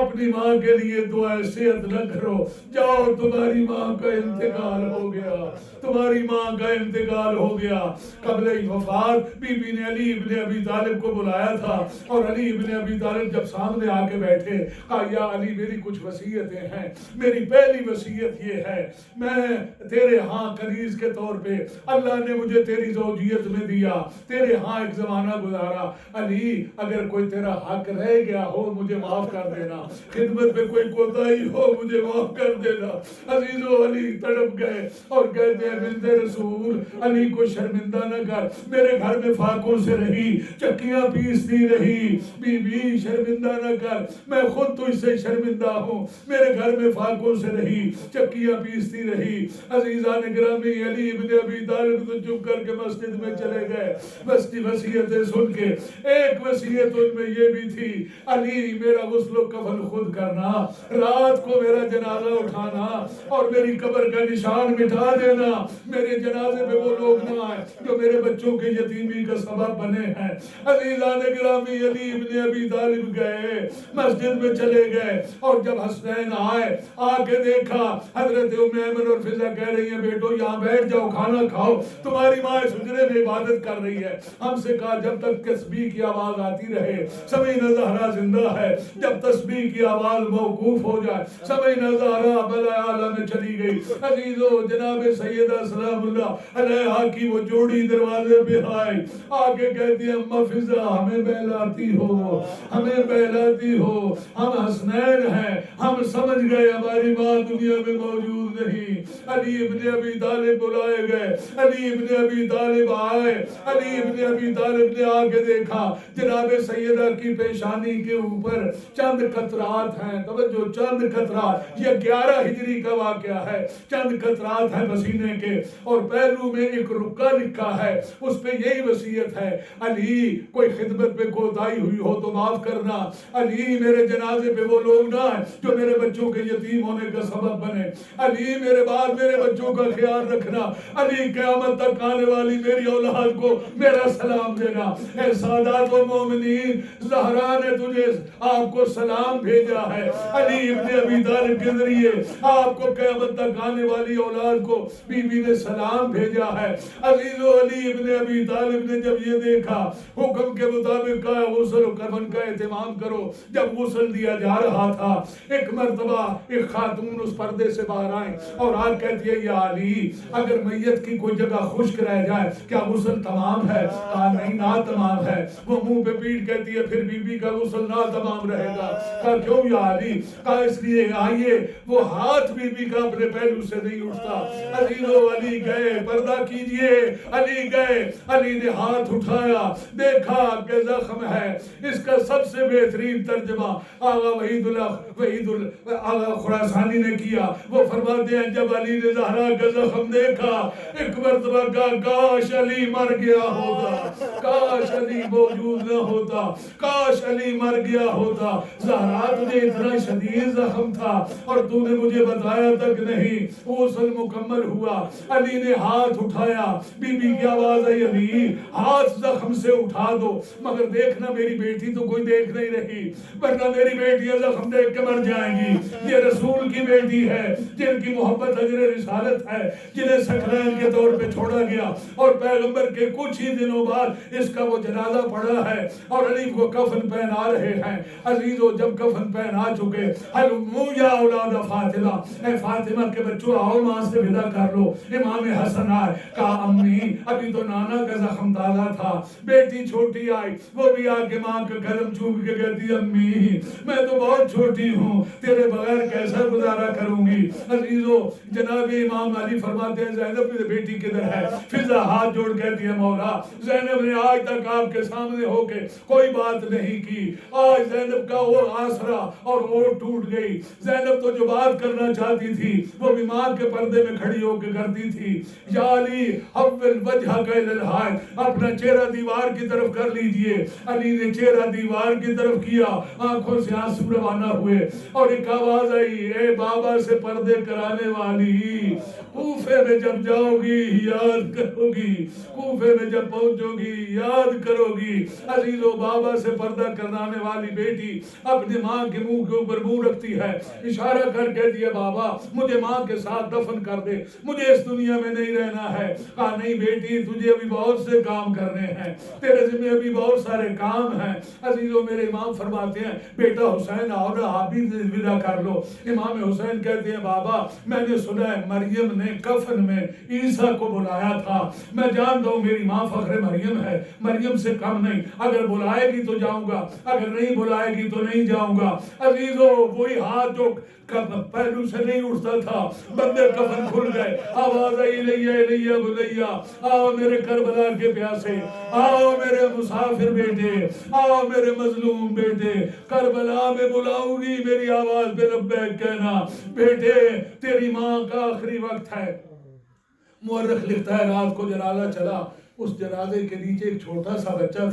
اپنی ماں کے لیے دعائے صحت نہ کرو، جاؤ تمہاری ماں کا انتقال ہو گیا، تمہاری ماں کا انتقال ہو گیا۔ قبل وفات بی بی نے علی ابن ابی طالب کو بلایا تھا، اور علی ابن ابی طالب جب سامنے آ کے بیٹھے کہا یا علی میری کچھ وصیتیں ہیں، میری پہلی وصیت یہ ہے میں تیرے ہاں کنیز کے طور پہ اللہ نے مجھے تیری زوجیت میں دیا، تیرے ہاں ایک زمانہ گزارا، علی اگر کوئی تیرا حق رہ گیا ہو مجھے معاف کر دینا، خدمت میں کوئی کوتاہی ہو مجھے معاف کر دینا۔ عزیز و علی تڑپ گئے اور کہتے ہیں بنت رسول علی کو شرمندہ نہ کر، میرے گھر میں فاقوں سے رہی، چکیاں پیستی رہی، بی بی شرمندہ نہ کر، میں خود تجھ سے شرمندہ ہوں، میرے گھر میں فاقوں سے رہی، چکیاں پیستی رہی۔ عزیزان گرامی علی ابن ابی طالب تو چپ کر کے مسجد میں چلے گئے، بس کی وصیتیں سن کے ایک وصیت ان میں یہ بھی تھی علی میرا غسل و کفن خود کرنا، رات کو میرا جنازہ اٹھانا اور میری قبر کا نشان مٹا دینا، میرے جنازے پہ وہ لوگ نہ آئے جو میرے بچوں کے یتیمی کا سبب بنے ہیں۔ عزیزان گرامی علی ابن ابی طالب گئے مسجد میں چلے گئے، اور جب حسنین آئے آ کے دیکھا حضرت ام ایمن اور فضا کہہ رہی ہیں بیٹو یہاں بیٹھ جاؤ کھانا کھاؤ، تمہاری ماں اس حجرے میں عبادت کر رہی ہے۔ ہم سے کہا جب تک تسبیح کی آواز آتی رہے سمینا زہرا زندہ ہے، جب تسبیح کی آواز موقوف ہو جائے سمینا زہرا بلا اعلیٰ میں چلی گئی۔ عزیزو جناب سیدہ سلام اللہ علیہا کی وہ جوڑی دروازے پہ آئی، آگے کہتی ہے اماں فضا ہمیں بہلاتی ہو، ہمیں بہلاتی ہو، ہم حسنین ہیں، ہم سمجھ گئے ہماری ماں دنیا میں موجود نہیں۔ علی ابن ابی طالب بلائے گئے، علی ابن ابی طالب آئے، علی ابن ابی طالب نے آگے دیکھا جناب سیدہ کی پیشانی کے اوپر چند قطرات ہیں، توجہ چند قطرات، یہ 11 ہجری کا واقعہ ہے، چند قطرات ہیں پسینے کے، اور پہلو میں ایک رکا لکھا ہے، اس پہ یہی وصیت ہے علی کوئی خدمت پہ کوتاہی ہوئی ہو تو معاف کرنا، علی میرے جنازے پہ وہ لوگ نہ آئے جو میرے بچوں کے یتیم ہونے کا سبب بنے، علی میرے بعد میرے بچوں کا خیال رکھنا، علی قیامت تک آنے والی میری اولاد کو میرا سلام دینا۔ اے سادات و مومنین زہرا نے تجھے آپ کو سلام بھیجا ہے، علی ابن ابی طالب کے ذریعے آپ کو قیامت تک آنے والی اولاد کو بی بی نے سلام بھیجا ہے۔ عزیز و علی ابن ابی طالب نے جب یہ دیکھا حکم کے مطابق کہا غسل و کفن کا اہتمام کرو۔ جب غسل دیا جا رہا تھا ایک مرتبہ ایک خاتون اس پردے سے باہر آئیں اور آج کہتی ہے یا علی اگر میت کی کوئی جگہ خشک رہ جائے کیا غسل تمام ہے؟ کہا نہیں نہ تمام ہے۔ وہ منہ پہ پیٹ کہتی ہے پھر بی بی کا غسل نہ تمام رہے گا۔ کہا کیوں یا علی؟ کہا اس لیے آئیے وہ ہاتھ بی بی کا اپنے پہلو سے نہیں اٹھتا۔ علی و علی گئے پردہ کیجئے، علی گئے، علی نے ہاتھ اٹھایا دیکھا کہ زخم ہے۔ اس کا سب سے بہترین ترجمہ آغا وحید آغا خراسانی نے کیا، وہ فرماتے ہیں جب علی نے زہرا کا زخم دیکھا ایک مرتبہ کہا کاش علی مر گیا ہوتا، کاش علی موجود نہ ہوتا، کاش علی مر گیا ہوتا۔ زہرا تجھے اتنا شدید زخم تھا اور تو نے مجھے بتایا تک نہیں۔ غسل مکمل ہوا، علی نے ہاتھ اٹھایا، بی بی کی آواز آئی علی ہاتھ زخم سے اٹھا دو، مگر دیکھنا میری بیٹی تو کوئی دیکھ نہیں رہی ورنہ میری بیٹیاں زخم دیکھ کے مر جائیں گی۔ یہ رسول کی بیٹی ہے جن کی محبت اجر رسالت ہے، جنہیں سکرین کے طور پہ چھوڑا گیا اور پیغمبر کے کچھ ہی دنوں بعد اس کا وہ جنازہ پڑا ہے اور علی کو کفن پہنا رہے ہیں۔ عزیزو جب کفن پہنا چکے حلمو یا اولاد فاطمہ، اے فاطمہ کے بچوں آؤ ماں سے ودا کر لو۔ امام حسن آئے، کہا امی ابھی تو نانا کا زخم تازہ تھا۔ بیٹی چھوٹی آئی، وہ بھی آ کے ماں کا قدم چوم کے کہتی امی میں تو بہت چھوٹی ہوں، تیرے بغیر کیسا گزارا کروں گی۔ عزیزو جناب امام علی فرماتے ہیں زینب میری بیٹی کدھر ہے؟ فضا ہاتھ جوڑ کہتی ہے مولا زینب نے آج تک آپ کے سامنے ہو کے کوئی بات نہیں کی، آج زینب کا وہ آسرا اور وہ ٹوٹ گئی۔ زینب تو جو بات کرنا چاہتی تھی وہ بھی ماں کے پردے میں کھڑی ہو کے کرتی تھی۔ یا علی حول وجہ کا الہائے، اپنا چہرہ دیوار کی طرف کر لیجئے۔ علی نے چہرہ دیوار کی طرف کیا، آنکھوں سے آنسو روانہ ہوئے اور ایک آواز آئی اے بابا سے پردے کرانے والی کوفے میں جب جاؤ گی یاد کرو گی، کوفے میں جب پہنچو گی یاد کرو گی۔ عزیزو بابا سے پردہ کرانے والی بیٹی اپنی ماں کے منہ کے اوپر منہ رکھتی ہے، اشارہ کر کے دیا بابا مجھے ماں کے ساتھ دفن کر دے، مجھے اس دنیا میں نہیں رہنا ہے۔ کہا نہیں بیٹی تجھے ابھی بہت سے کام کرنے ہیں، تیرے ذمہ ابھی بہت سارے کام ہیں۔ عزیزو میرے امام فرماتے ہیں بیٹا حسین آؤ نا آپ بھی ودا کر لو۔ امام حسین کہتے ہیں بابا میں نے سنا ہے مریم نے کفن میں عیسیٰ کو بلایا تھا، میں جانتا ہوں میری ماں فخر مریم ہے، مریم سے کم نہیں، اگر بلائے گی تو جاؤں گا، اگر نہیں بلائے گی تو نہیں جاؤں گا۔ عزیزو وہی ہاتھ جو پہلو سے نہیں اٹھتا تھا، بندے کفن کھل گئے، آواز آئی الیہ الیہ بلیہ، آؤ میرے کربلا کے پیاسے، آؤ میرے مسافر بیٹے، آؤ میرے مظلوم بیٹے، کربلا میں بلاؤں گی میری آواز پہ لبیک کہنا، بیٹے تیری ماں کا آخری وقت ہے۔ مورخ لکھتا ہے رات کو جنازہ چلا، اس جنازے کے نیچے ایک چھوٹا سا بچہ تھا،